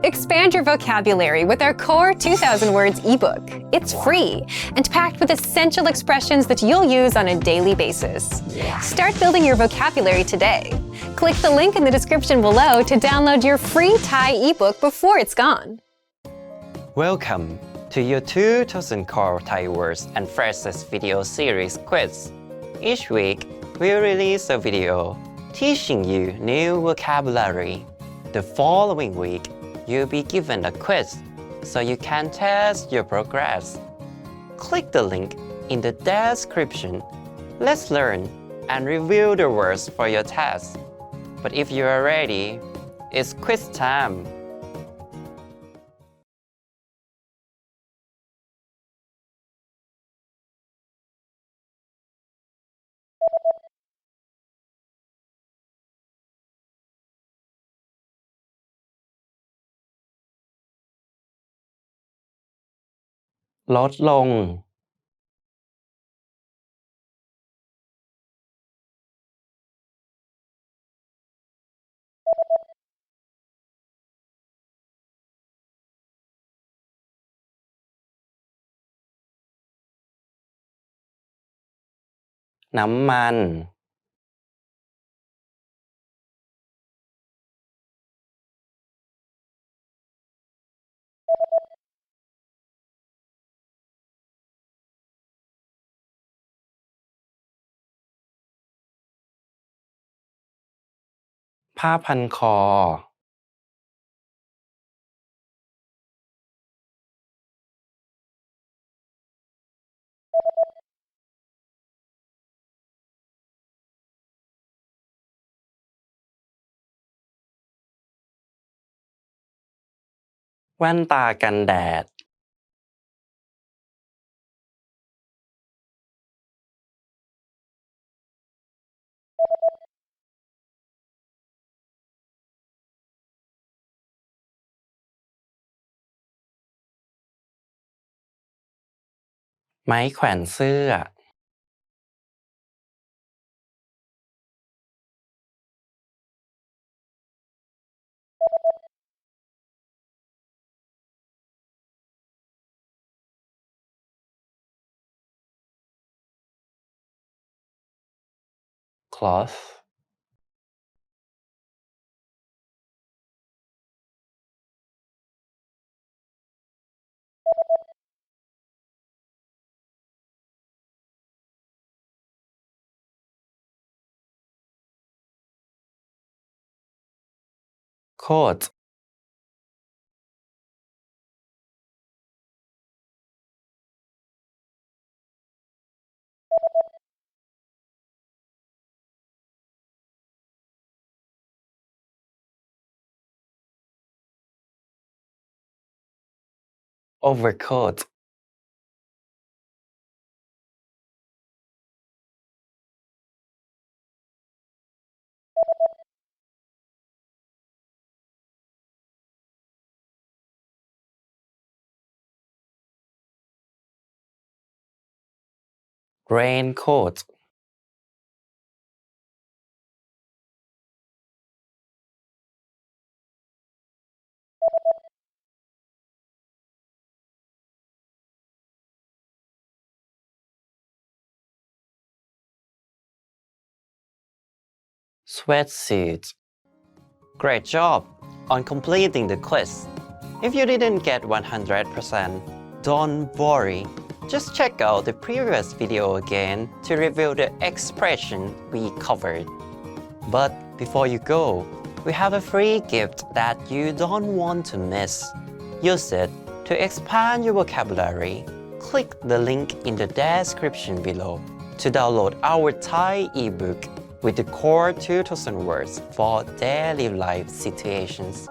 Expand your vocabulary with our Core 2000 Words ebook. It's free and packed with essential expressions that you'll use on a daily basis. Start building your vocabulary today. Click the link in the description below to download your free Thai ebook before it's gone. Welcome to your 2000 Core Thai Words and Phrases video series quiz. Each week, we'll release a video teaching you new vocabulary. The following week, you'll be given a quiz so you can test your progress. Click the link in the description. Let's learn and review the words for your test. But if you are ready, it's quiz time.ลดลง น้ำมัน ผ้าพันคอ แว่นตากันแดด ไม้แขวนเสื้อ cloth coat overcoat raincoat sweatsuit. Great job on completing the quiz. If you didn't get 100%, don't worry. Just check out the previous video again to review the expression we covered. But before you go, we have a free gift that you don't want to miss. Use it to expand your vocabulary. Click the link in the description below to download our Thai ebook with the core 2000 words for daily life situations.